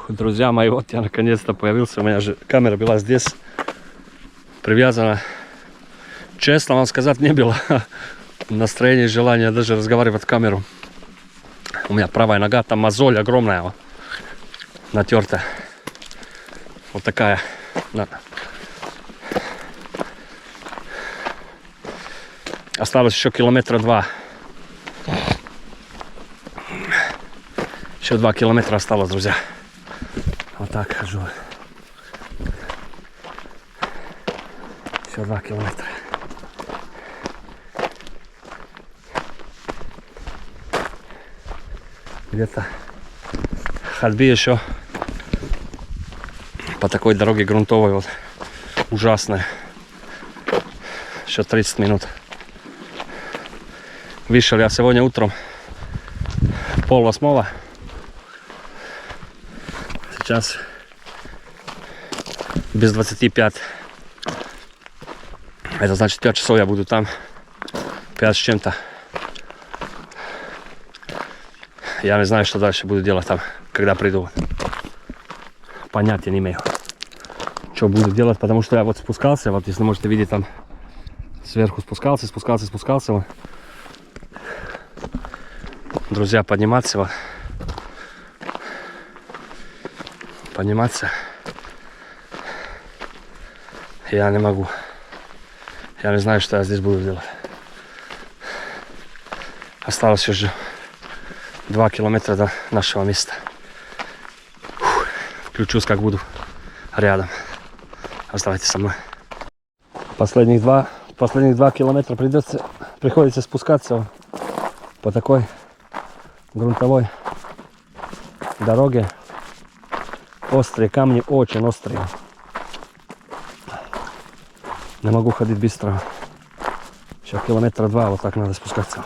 Друзья мои, вот я наконец-то появился, у меня же камера была здесь привязана. Честно вам сказать, не было настроения и желания даже разговаривать в камеру. У меня правая нога, там мозоль огромная, вот, натертая. Вот такая. Да. Осталось еще километра 2. Еще 2 километра осталось, друзья. Вот так хожу. Еще 2 километра. Где-то ходьбы еще по такой дороге грунтовой, вот ужасной. Еще 30 минут. Вышел я сегодня утром 7:30. Сейчас без 25. Это значит 5 часов я буду там. 5 с чем-то. Я не знаю, что дальше буду делать там, когда приду. Понятия не имею, что буду делать, потому что я вот спускался, вот если можете видеть, там сверху спускался. Вот. Друзья, подниматься вот. Подниматься я не могу. Я не знаю, что я здесь буду делать. Осталось уже 2 километра до нашего места. Включусь, как буду рядом. Оставайтесь со мной. Последних два километра приходится спускаться по такой грунтовой дороге. Острые камни, очень острые. Не могу ходить быстро. Еще километра 2, вот так надо спускаться.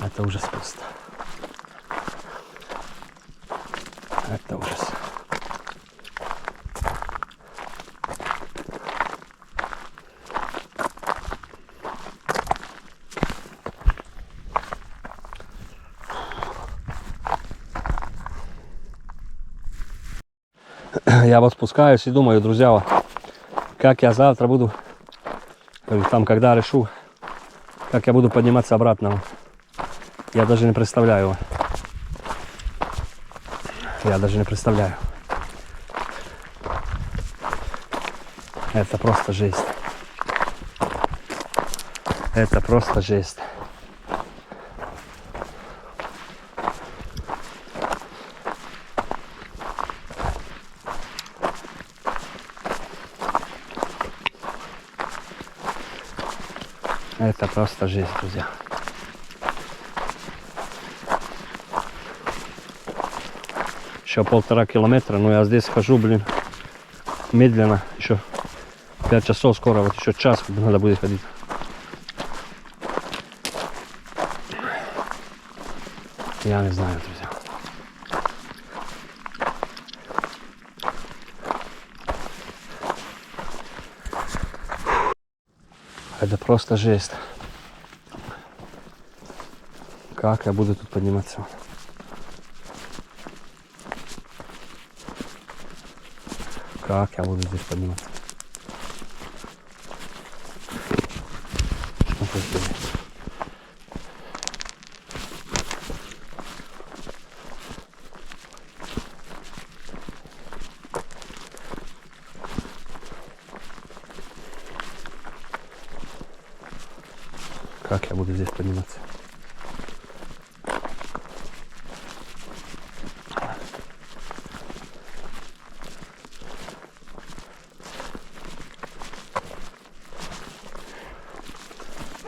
Это ужас просто. Это ужас. Я вот спускаюсь и думаю, друзья, как я завтра буду, или там когда решу, как я буду подниматься обратно. Я даже не представляю. Это просто жесть. Это просто жесть. Это просто жесть, друзья. Еще 1,5 километра, но я здесь хожу, блин, медленно. Еще 5 часов скоро, вот еще час надо будет ходить. Я не знаю, друзья. Это просто жесть. Как я буду тут подниматься? Как я буду здесь подниматься? Что происходит? Как я буду здесь подниматься?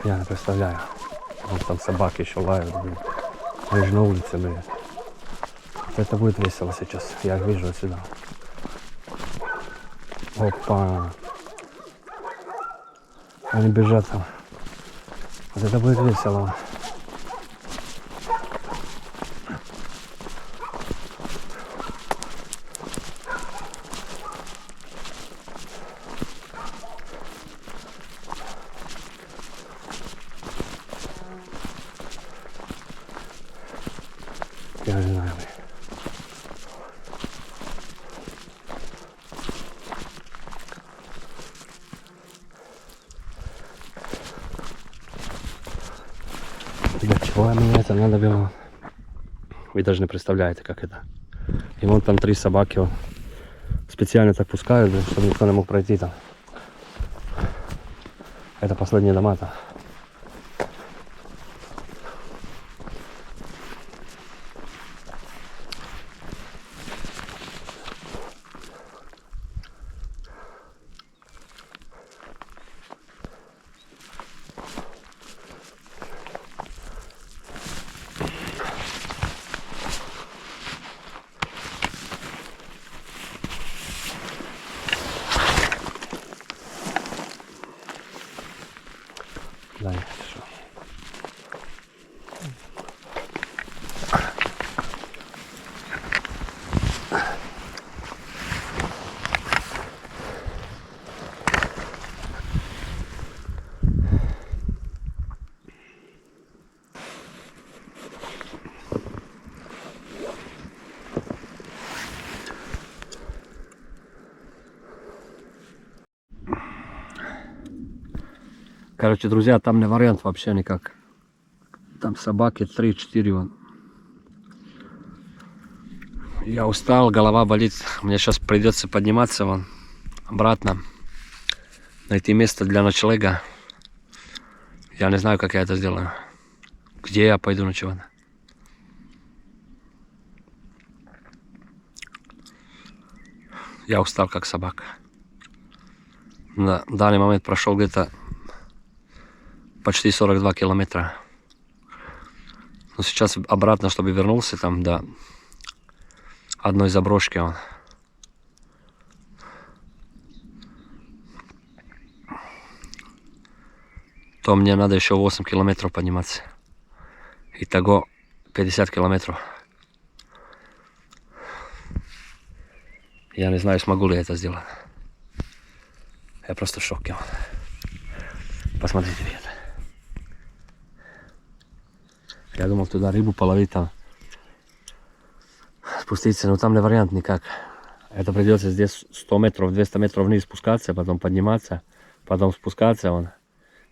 Я не представляю. Вот там собаки еще лают, блин. Мы же на улице, блин. Вот это будет весело сейчас. Я их вижу отсюда. Опа. Они бежат там. Вот это будет весело. Я не знаю. Для чего мне это надо было? Вы даже не представляете, как это. И вон там 3 собаки вот, специально так пускают, блин, чтобы никто не мог пройти там. Это последние дома-то. Да, нет, что. Короче, друзья, там не вариант вообще никак. Там собаки 3-4 вон. Я устал, голова болит. Мне сейчас придется подниматься вон обратно. Найти место для ночлега. Я не знаю, как я это сделаю. Где я пойду ночевать? Я устал, как собака. На данный момент прошел где-то почти 42 километра. Но сейчас обратно, чтобы вернулся там до одной заброшки. Он. То мне надо еще 8 километров подниматься. Итого 50 километров. Я не знаю, смогу ли я это сделать. Я просто в шоке. Посмотрите, ребята. Я думал туда рыбу половить, там спуститься, но там не вариант никак. Это придется здесь 100 метров, 200 метров вниз спускаться, потом подниматься, потом спускаться. Вон.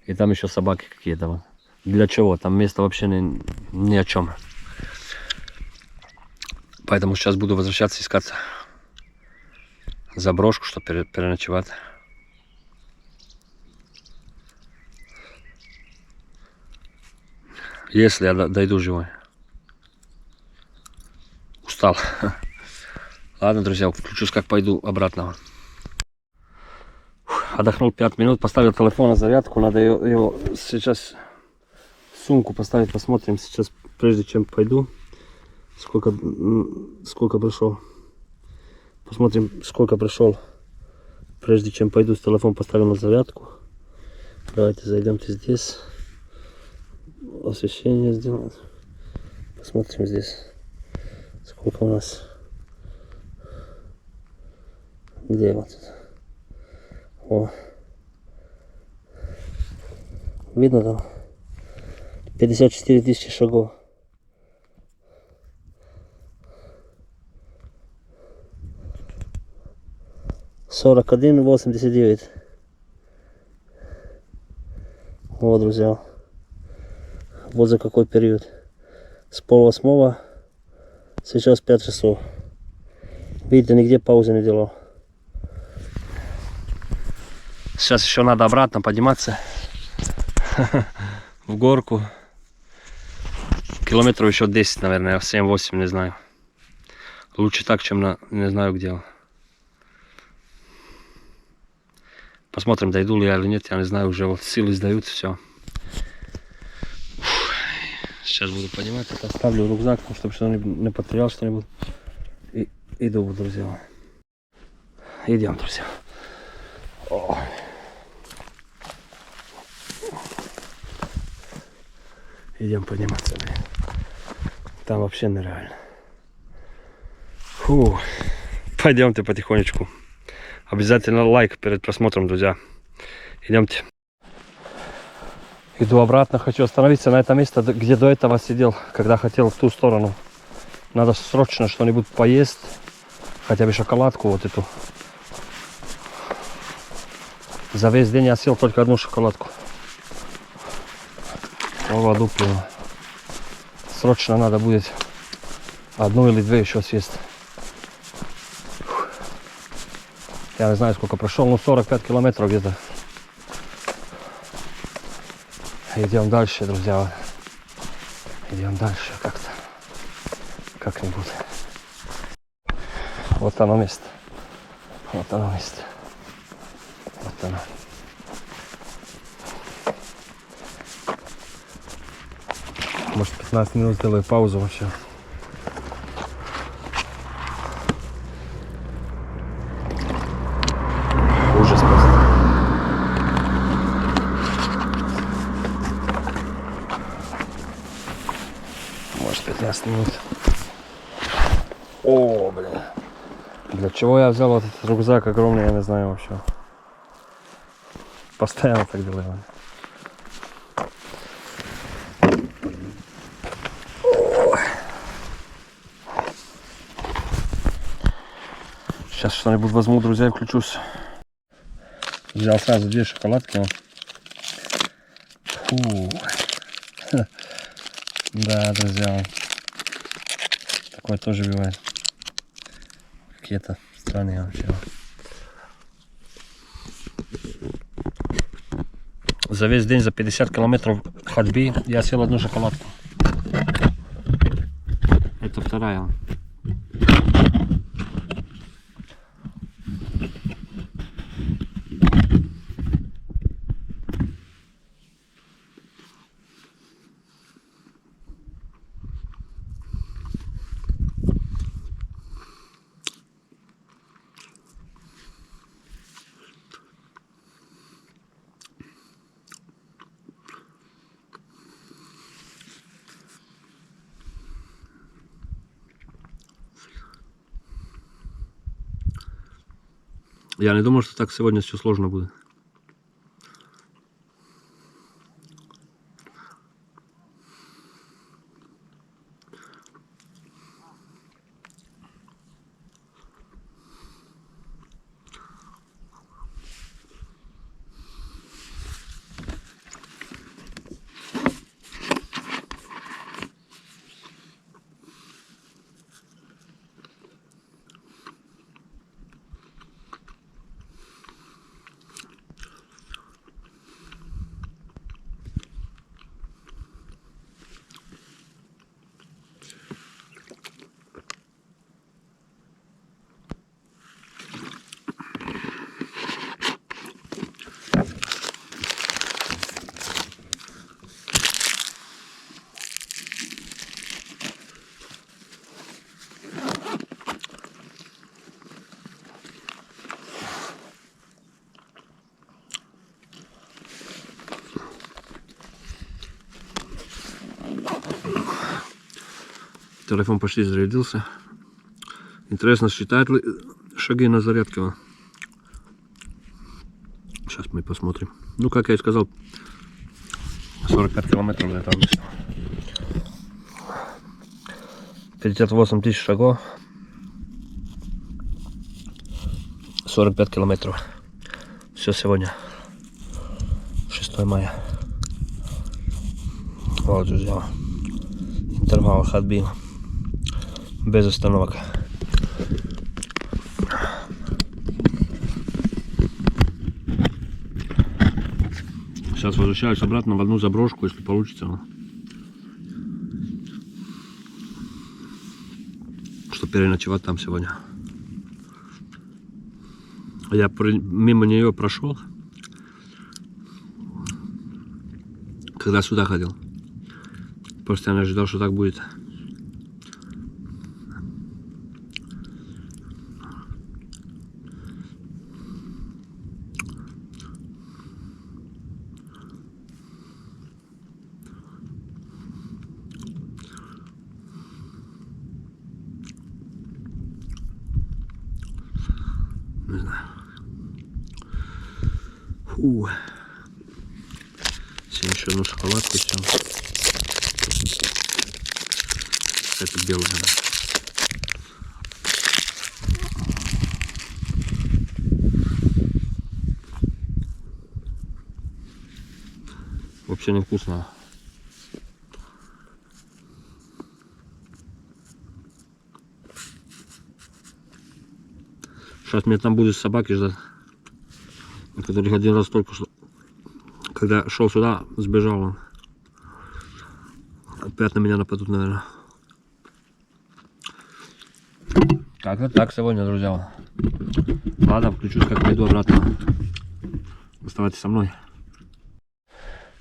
И там еще собаки какие-то. Вон. Для чего? Там место вообще ни о чем. Поэтому сейчас буду возвращаться, искать заброшку, чтобы переночевать. Если я дойду живой. Устал. Ладно, друзья, включусь, как пойду обратно. Отдохнул 5 минут, поставил телефон на зарядку. Надо его сейчас в сумку поставить. Посмотрим сейчас, прежде чем пойду, сколько пришел. Посмотрим, сколько пришел, прежде чем пойду. С телефон поставил на зарядку. Давайте зайдемте здесь. Освещение сделать. Посмотрим здесь, сколько у нас. Где вот это? О. Видно там? 54 тысячи шагов. $41.89. Вот, друзья. Вот за какой период. С 7:30. Сейчас 5 часов. Видите, нигде паузы не делал. Сейчас еще надо обратно подниматься в горку. Километров еще 10, наверное, 7-8, не знаю. Лучше так, чем на не знаю где. Посмотрим, дойду ли я или нет, я не знаю, уже вот силы сдают, все. Сейчас буду поднимать, это оставлю рюкзак, чтобы что не потерял что-нибудь. И иду, друзья. Идем, друзья. О. Идем подниматься. Там вообще нереально. Фу. Пойдемте потихонечку. Обязательно лайк перед просмотром, друзья. Идемте. Иду обратно, хочу остановиться на этом месте, где до этого сидел, когда хотел в ту сторону. Надо срочно что-нибудь поесть, хотя бы шоколадку вот эту. За весь день я съел только одну шоколадку. Воду пил. Срочно надо будет одну или две еще съесть. Я не знаю, сколько прошел, ну 45 километров где-то. Идем дальше, друзья. Идем дальше как-то. Как-нибудь. Вот оно место. Вот оно место. Вот оно. Может 15 минут сделаю паузу вообще. Ужас просто. Может 15 минут. О, бля. Для чего я взял вот этот рюкзак огромный, я не знаю вообще. Постоянно так делаю. Сейчас что-нибудь возьму, друзья, и включусь. Взял сразу 2 шоколадки. Фу. Да, друзья. Такое тоже бывает. Какие-то странные вообще. За весь день, за 50 километров ходьбы я съел одну шоколадку. Это вторая. Я не думал, что так сегодня все сложно будет. Телефон почти зарядился. Интересно, считает ли шаги на зарядке. Сейчас мы посмотрим. Ну, как я и сказал, 45 километров до этого места. 58 тысяч шагов. 45 километров. Все сегодня. 6 мая. Вот, друзья. Интервал ходьбы. Без остановок. Сейчас возвращаюсь обратно в одну заброшку, если получится. Чтобы переночевать там сегодня. Я мимо нее прошел, когда сюда ходил. Просто я не ожидал, что так будет. Не знаю. Фу. Сегодня еще одну шоколадку сел. Это белая, да. Вообще невкусно. Сейчас меня там будут собаки ждать, от которых один раз только что, когда шел сюда, сбежал он. Опять на меня нападут, наверное. Как-то так сегодня, друзья. Ладно, включусь, как пойду обратно. Оставайтесь со мной.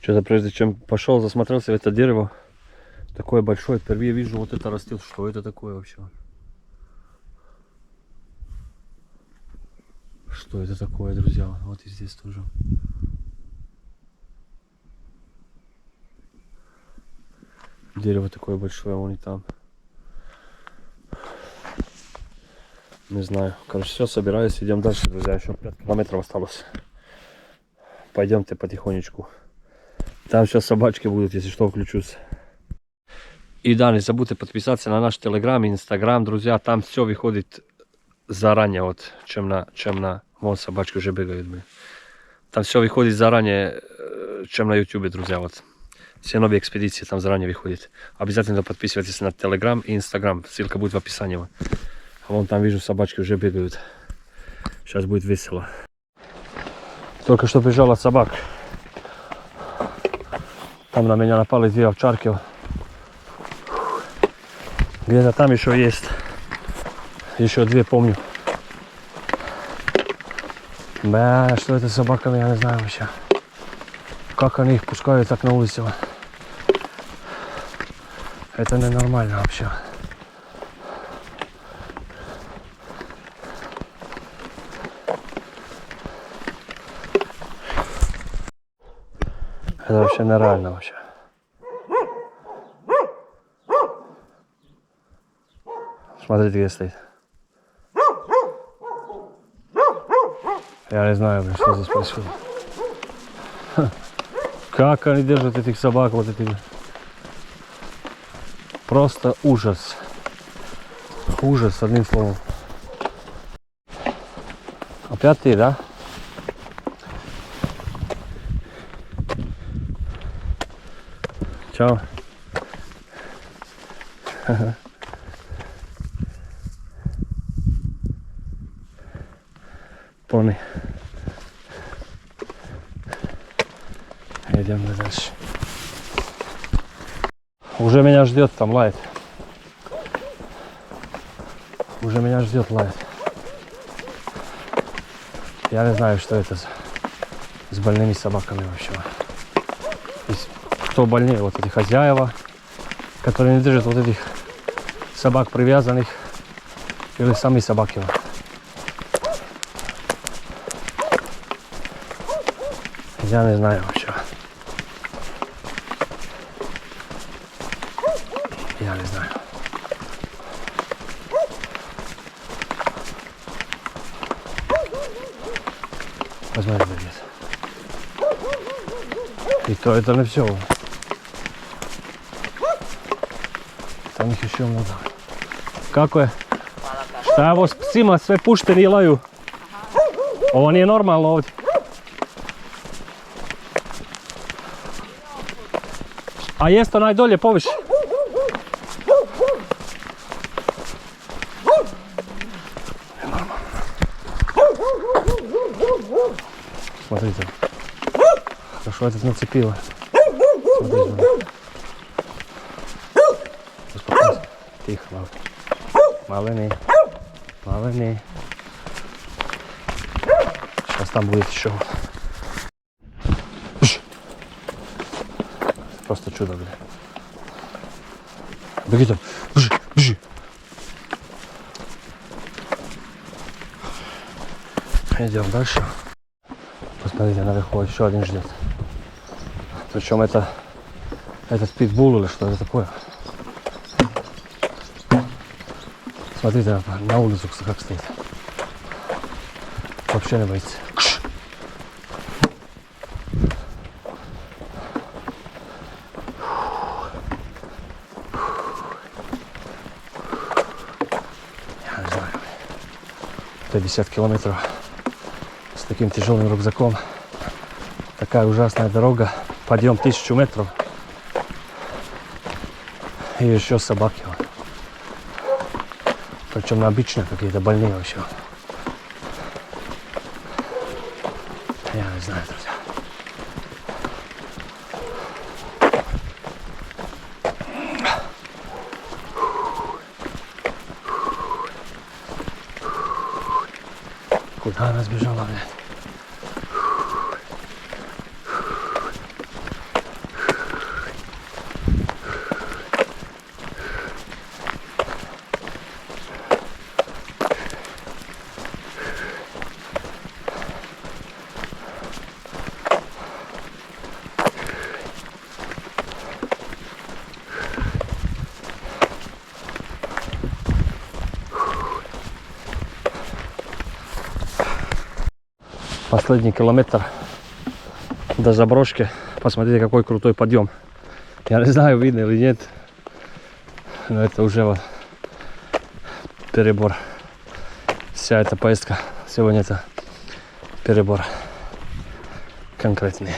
Что-то прежде чем пошел, засмотрелся в это дерево. Такое большое. Впервые вижу, вот это растет. Что это такое вообще? Что это такое, друзья? Вот и здесь тоже. Дерево такое большое, вон и там. Не знаю. Короче, все, собираюсь, идем дальше, друзья. Еще 5 километров осталось. Пойдемте потихонечку. Там сейчас собачки будут, если что, включусь. И да, не забудьте подписаться на наш телеграм и инстаграм, друзья. Там все выходит заранее, вот, чем на... Вон собачки уже бегают, блин. Там все выходит заранее, чем на ютубе, друзья, вот. Все новые экспедиции там заранее выходят. Обязательно подписывайтесь на телеграм и инстаграм. Ссылка будет в описании. А вон там вижу, собачки уже бегают. Сейчас будет весело. Только что бежал от собак. Там на меня напали 2 овчарки. Где-то там еще есть. Еще 2 помню. Бля, что это с собаками, я не знаю вообще. Как они их пускают так на улице. Это ненормально вообще. Это вообще нереально вообще. Смотрите, где стоит. Я не знаю, блин, что здесь происходит. Как они держат этих собак, вот этих. Просто ужас. Ужас, одним словом. Опять ты, да? Чао. Пони. Идем дальше. Уже меня ждет там лает. Уже меня ждет лает. Я не знаю, что это с больными собаками вообще. Кто больнее, вот эти хозяева, которые не держат вот этих собак привязанных, или сами собаки. Я не знаю вообще. Я не знаю. Посмотри, где. И то это не все. Там их еще много. Kako je? Šta evo s psima sve pušteni laju? Ovo nije normalno ovdje. A jest onaj dolje poviše? Смотрите. Хорошо этот нацепило. Смотрите. Успокойся. Тихо, малый. Малыми. Малыми. Сейчас там будет еще. Просто чудо, бля. Беги там. Бежи, бежи. Идем дальше. Посмотрите, наверху еще один ждет. Причем это питбулл или что это такое. Смотрите, на улицу как стоит. Вообще не боится. Я не знаю. 50 километров с таким тяжелым рюкзаком. Такая ужасная дорога. Подъем 1000 метров. И еще собаки. Причем обычно какие-то больные вообще. Я не знаю, друзья. Куда она сбежала, блядь? Последний километр до заброшки. Посмотрите, какой крутой подъем. Я не знаю, видно или нет, но это уже вот перебор. Вся эта поездка сегодня это перебор конкретный.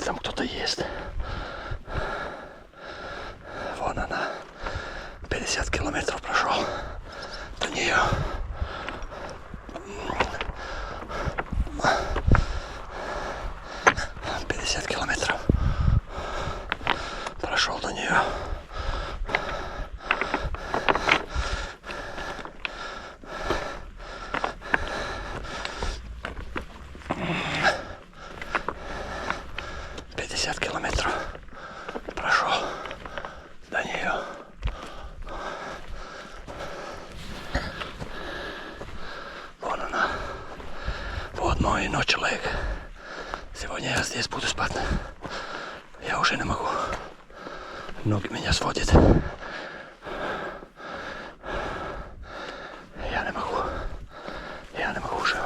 Там кто-то есть. Вон она. 50 километров прошел до нее. Километров прошел до нее. Километров прошел до нее. Вон она. Вот мой ночлег. Сегодня я здесь буду спать. Я уже не могу. Ноги меня сводят. Я не могу. Я не могу уже.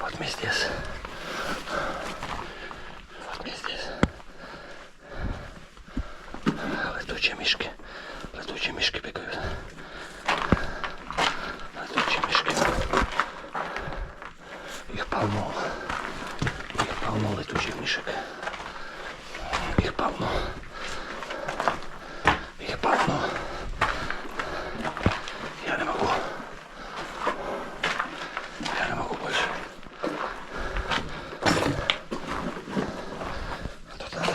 Вот мы здесь. Вот мы здесь. Летучие мишки. Летучие мишки бегают. Летучие мишки. Их полно. Их полно летучих мишек. Их полно. Их полно. Я не могу. Я не могу больше. Тут надо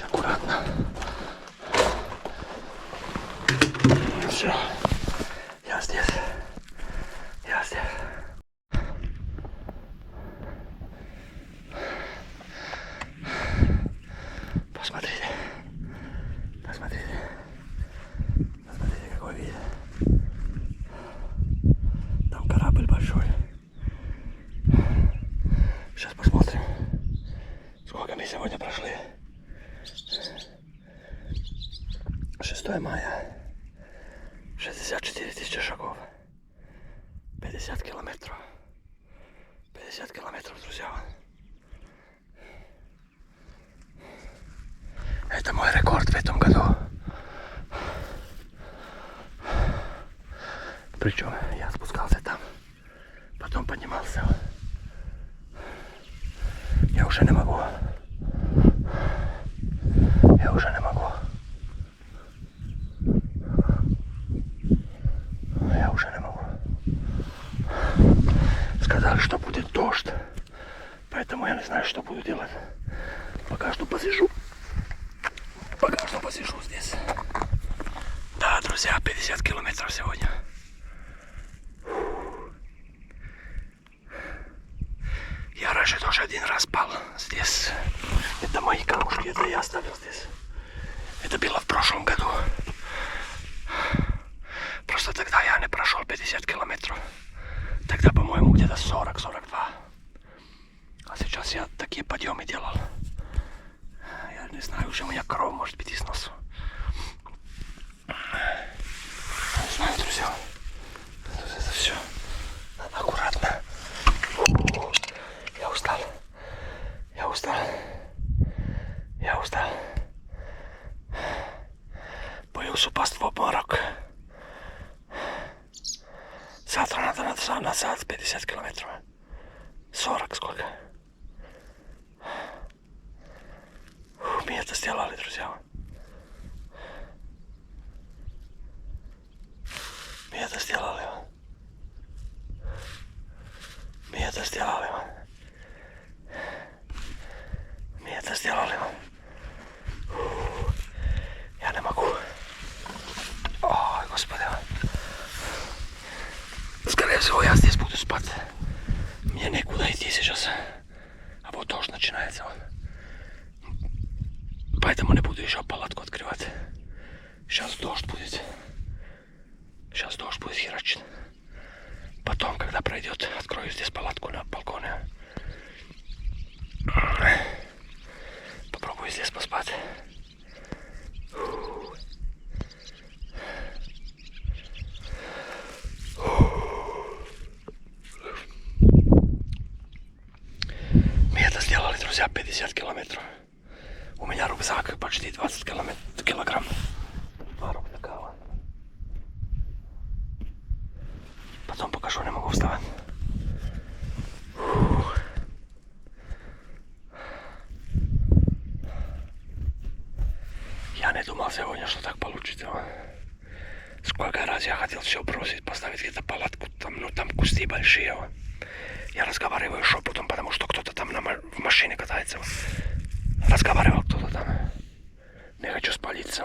аккуратно. Все. Я здесь. Сейчас посмотрим, сколько мы сегодня прошли. 6 мая. 64 тысячи шагов. 50 километров. 50 километров, друзья. Это мой рекорд в этом году. Причем я спускался там, потом поднимался. Я уже не могу. Я уже не могу. Я уже не могу. Сказали, что будет дождь. Поэтому я не знаю, что буду делать. Пока что посижу. Пока что посижу здесь. Да, друзья, 50 километров сегодня. Я раньше тоже один раз спал здесь. Это мои камушки, это я оставил здесь. Это было в прошлом году. Просто тогда я не прошел 50 километров. Тогда, по-моему, где-то 40-42. А сейчас я такие подъемы делал. Я не знаю, уже у меня корова может быть из носу. Не знаю, друзья. Это все. Надо аккуратно. Я устал. Я устал. Я устал. Боюсь упасть в обморок. Завтра надо назад 50 километров. 40 сколько? Мы это сделали, друзья. Мы это сделали. Мы это сделали. Мы это сделали. Я не могу. Ой, господи. Скорее всего, я здесь буду спать. Мне некуда идти сейчас. А вот дождь начинается. Поэтому не буду еще палатку открывать. Сейчас дождь будет. Сейчас дождь будет херачить. Потом, когда пройдет, открою здесь палатку на балконе. Попробую здесь поспать. Мы это сделали, друзья, 50 километров. У меня рюкзак почти 20 килограмм. 2 рюкзака. Потом покажу, не могу вставать. Я не думал сегодня, что так получится. Сколько раз я хотел все бросить, поставить где-то палатку, там, ну там кусты большие. Я разговариваю шепотом, потому что кто-то там в машине катается. Разговаривал кто-то там. Не хочу спалиться.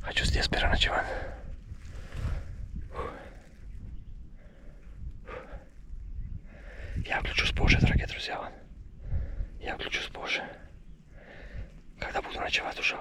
Хочу здесь переночевать. Я включусь позже, дорогие друзья. Я включусь позже. Когда буду ночевать уже.